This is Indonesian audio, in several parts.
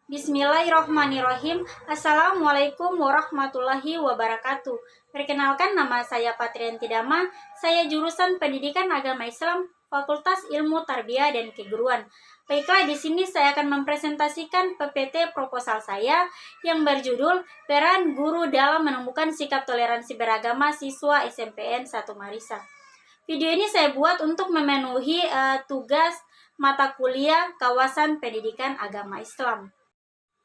Bismillahirrahmanirrahim. Assalamualaikum warahmatullahi wabarakatuh. Perkenalkan, nama saya Patrianti Dama. Saya jurusan Pendidikan Agama Islam, Fakultas Ilmu Tarbiyah dan Keguruan. Baiklah, di sini saya akan mempresentasikan PPT proposal saya yang berjudul Peran Guru dalam Menumbuhkan Sikap Toleransi Beragama Siswa SMPN 1 Marisa. Video ini saya buat untuk memenuhi tugas mata kuliah kawasan pendidikan agama Islam.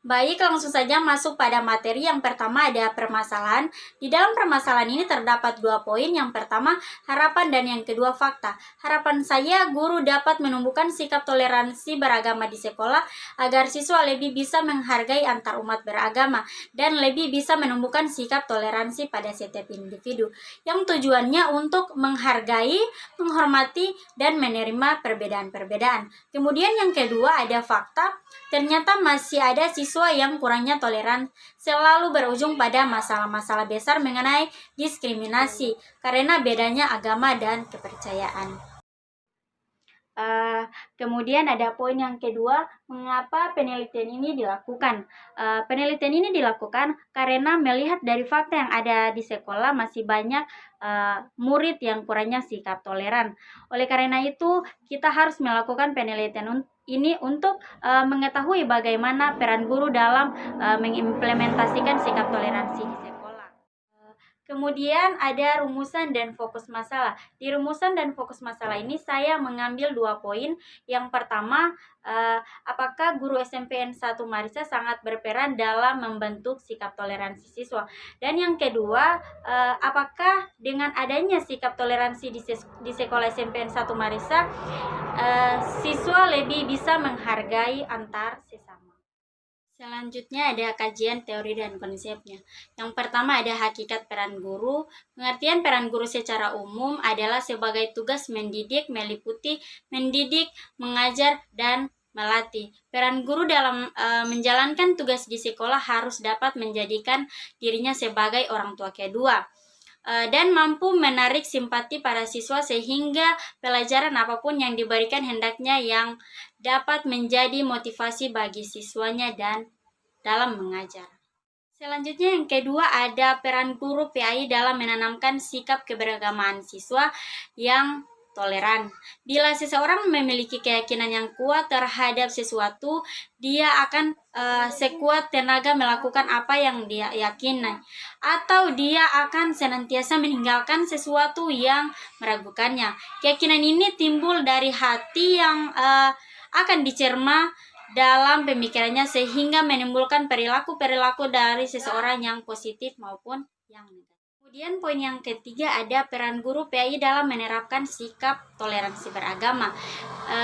Baik, langsung saja masuk pada materi. Yang pertama ada permasalahan. Di dalam permasalahan ini terdapat 2 poin. Yang pertama, harapan, dan yang kedua, fakta. Harapan saya, guru dapat menumbuhkan sikap toleransi beragama di sekolah agar siswa lebih bisa menghargai antar umat beragama dan lebih bisa menumbuhkan sikap toleransi pada setiap individu yang tujuannya untuk menghargai, menghormati, dan menerima perbedaan-perbedaan. Kemudian yang kedua ada fakta. Ternyata masih ada siswa yang kurangnya toleran, selalu berujung pada masalah-masalah besar mengenai diskriminasi karena bedanya agama dan kepercayaan. Kemudian ada poin yang kedua, mengapa penelitian ini dilakukan? Penelitian ini dilakukan karena melihat dari fakta yang ada di sekolah masih banyak murid yang kurangnya sikap toleran. Oleh karena itu, kita harus melakukan penelitian ini untuk mengetahui bagaimana peran guru dalam mengimplementasikan sikap toleransi di sekolah. Kemudian ada rumusan dan fokus masalah. Di rumusan dan fokus masalah ini saya mengambil 2 poin. Yang pertama, apakah guru SMPN 1 Marisa sangat berperan dalam membentuk sikap toleransi siswa? Dan yang kedua, apakah dengan adanya sikap toleransi di sekolah SMPN 1 Marisa, siswa lebih bisa menghargai antar sesama? Selanjutnya ada kajian teori dan konsepnya. Yang pertama ada hakikat peran guru. Pengertian peran guru secara umum adalah sebagai tugas mendidik, meliputi mendidik, mengajar, dan melatih. Peran guru dalam menjalankan tugas di sekolah harus dapat menjadikan dirinya sebagai orang tua kedua dan mampu menarik simpati para siswa sehingga pelajaran apapun yang diberikan hendaknya yang dapat menjadi motivasi bagi siswanya dan dalam mengajar. Selanjutnya yang kedua ada peran guru PAI dalam menanamkan sikap keberagamaan siswa yang toleran. Bila seseorang memiliki keyakinan yang kuat terhadap sesuatu, dia akan sekuat tenaga melakukan apa yang dia yakini, atau dia akan senantiasa meninggalkan sesuatu yang meragukannya. Keyakinan ini timbul dari hati yang akan dicerna dalam pemikirannya sehingga menimbulkan perilaku-perilaku dari seseorang yang positif maupun yang negatif. Kemudian poin yang ketiga ada peran guru PAI dalam menerapkan sikap toleransi beragama.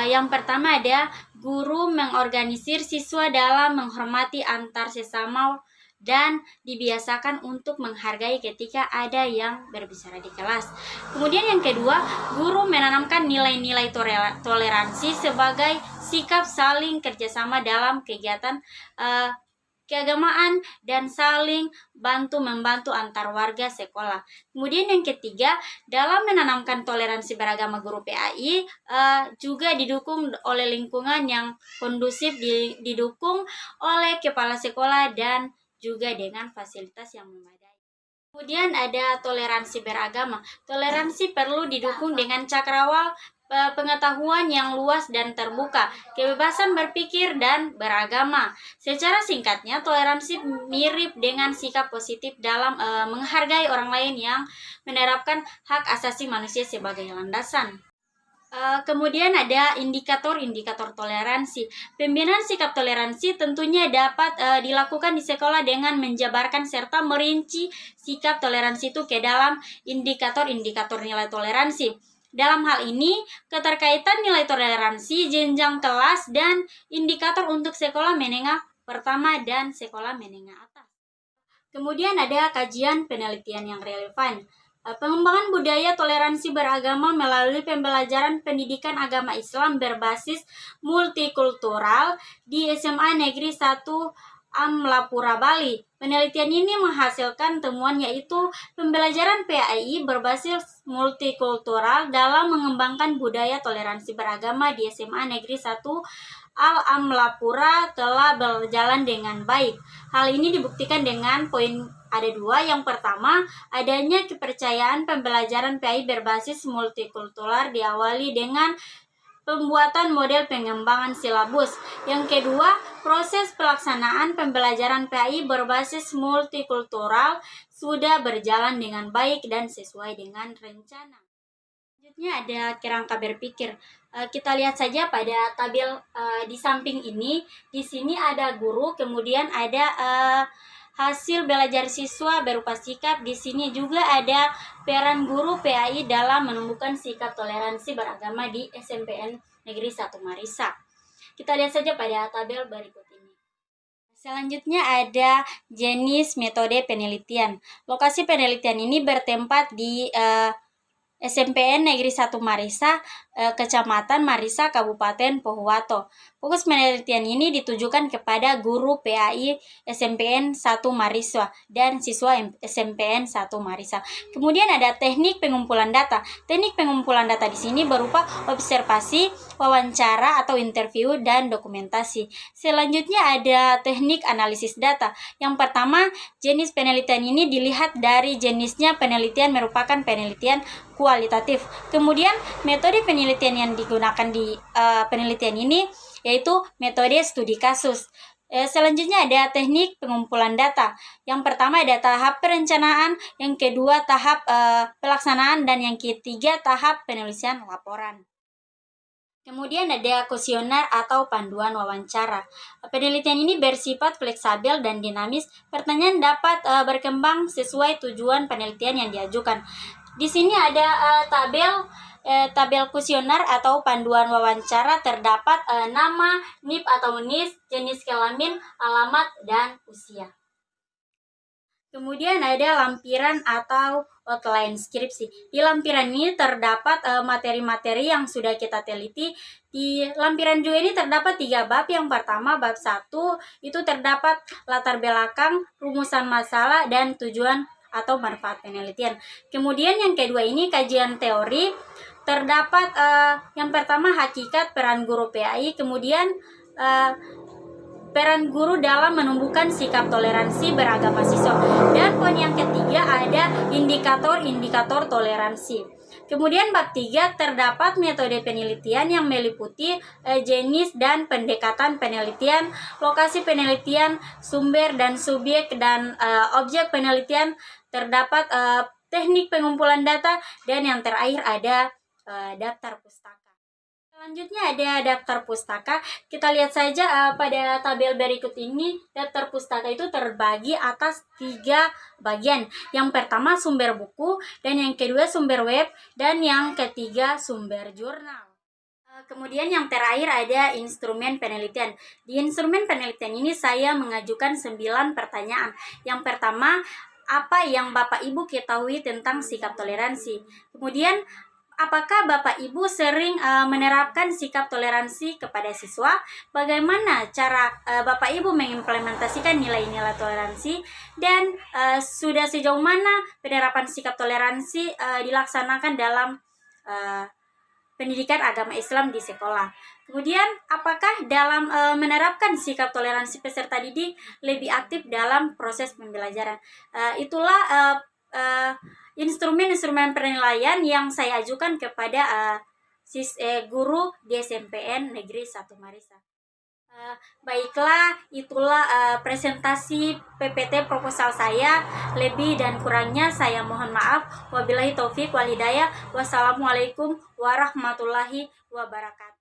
Yang pertama ada guru mengorganisir siswa dalam menghormati antar sesama dan dibiasakan untuk menghargai ketika ada yang berbicara di kelas. Kemudian yang kedua, guru menanamkan nilai-nilai toleransi sebagai sikap saling kerjasama dalam kegiatan keagamaan dan saling bantu-membantu antar warga sekolah. Kemudian yang ketiga, dalam menanamkan toleransi beragama guru PAI juga didukung oleh lingkungan yang kondusif, didukung oleh kepala sekolah dan juga dengan fasilitas yang memadai. Kemudian ada toleransi beragama. Toleransi perlu didukung dengan cakrawala pengetahuan yang luas dan terbuka, kebebasan berpikir dan beragama. Secara singkatnya, toleransi mirip dengan sikap positif dalam menghargai orang lain yang menerapkan hak asasi manusia sebagai landasan. Kemudian ada indikator-indikator toleransi. Pembinaan sikap toleransi tentunya dapat dilakukan di sekolah dengan menjabarkan serta merinci sikap toleransi itu ke dalam indikator-indikator nilai toleransi. Dalam hal ini, keterkaitan nilai toleransi, jenjang kelas, dan indikator untuk sekolah menengah pertama dan sekolah menengah atas. Kemudian ada kajian penelitian yang relevan. Pengembangan budaya toleransi beragama melalui pembelajaran pendidikan agama Islam berbasis multikultural di SMA Negeri 1 Amlapura, Bali. Penelitian ini menghasilkan temuan yaitu pembelajaran PAI berbasis multikultural dalam mengembangkan budaya toleransi beragama di SMA Negeri 1 Al-Amlapura telah berjalan dengan baik. Hal ini dibuktikan dengan poin ada dua. Yang pertama, adanya kepercayaan pembelajaran PAI berbasis multikultural diawali dengan pembuatan model pengembangan silabus. Yang kedua, proses pelaksanaan pembelajaran PAI berbasis multikultural sudah berjalan dengan baik dan sesuai dengan rencana. Selanjutnya ada kerangka berpikir. Kita lihat saja pada tabel di samping ini. Di sini ada guru, kemudian ada hasil belajar siswa berupa sikap. Di sini juga ada peran guru PAI dalam menumbuhkan sikap toleransi beragama di SMPN Negeri 1 Marisa. Kita lihat saja pada tabel berikut ini. Selanjutnya ada jenis metode penelitian. Lokasi penelitian ini bertempat di SMPN Negeri 1 Marisa, Kecamatan Marisa, Kabupaten Pohuwato. Fokus penelitian ini ditujukan kepada guru PAI SMPN 1 Marisa dan siswa SMPN 1 Marisa. Kemudian ada teknik pengumpulan data. Teknik pengumpulan data di sini berupa observasi, wawancara atau interview, dan dokumentasi. Selanjutnya ada teknik analisis data. Yang pertama, jenis penelitian ini dilihat dari jenisnya. Penelitian merupakan penelitian kualitatif. Kemudian metode penelitian yang digunakan di penelitian ini yaitu metode studi kasus. Selanjutnya ada teknik pengumpulan data. Yang pertama ada tahap perencanaan, yang kedua tahap pelaksanaan, dan yang ketiga tahap penulisan laporan. Kemudian ada kuesioner atau panduan wawancara. Penelitian ini bersifat fleksibel dan dinamis. Pertanyaan dapat berkembang sesuai tujuan penelitian yang diajukan. Di sini ada tabel kuesioner atau panduan wawancara. Terdapat nama, NIP atau NIS, jenis kelamin, alamat, dan usia. Kemudian ada lampiran atau outline skripsi. Di lampiran ini terdapat materi-materi yang sudah kita teliti. Di lampiran juga ini terdapat 3 bab. Yang pertama, bab 1 itu terdapat latar belakang, rumusan masalah, dan tujuan atau manfaat penelitian. Kemudian yang kedua ini kajian teori. Terdapat yang pertama hakikat peran guru PAI, kemudian peran guru dalam menumbuhkan sikap toleransi beragama siswa. Dan poin yang ketiga ada indikator-indikator toleransi. Kemudian bab 3 terdapat metode penelitian yang meliputi jenis dan pendekatan penelitian, lokasi penelitian, sumber dan subjek dan objek penelitian, terdapat teknik pengumpulan data, dan yang terakhir ada daftar pustaka. Selanjutnya ada daftar pustaka. Kita lihat saja pada tabel berikut ini. Daftar pustaka itu terbagi atas 3 bagian. Yang pertama sumber buku, dan yang kedua sumber web, dan yang ketiga sumber jurnal. Kemudian yang terakhir ada instrumen penelitian. Di instrumen penelitian ini saya mengajukan 9 pertanyaan. Yang pertama, apa yang Bapak Ibu ketahui tentang sikap toleransi? Kemudian, apakah Bapak Ibu sering menerapkan sikap toleransi kepada siswa? Bagaimana cara Bapak Ibu mengimplementasikan nilai-nilai toleransi? Dan sudah sejauh mana penerapan sikap toleransi dilaksanakan dalam pendidikan agama Islam di sekolah? Kemudian, apakah dalam menerapkan sikap toleransi peserta didik lebih aktif dalam proses pembelajaran? Itulah instrumen-instrumen penilaian yang saya ajukan kepada guru di SMPN Negeri 1 Marisa. Baiklah, itulah presentasi PPT proposal saya. Lebih dan kurangnya saya mohon maaf. Wabillahi taufik wal hidayah. Wassalamualaikum warahmatullahi wabarakatuh.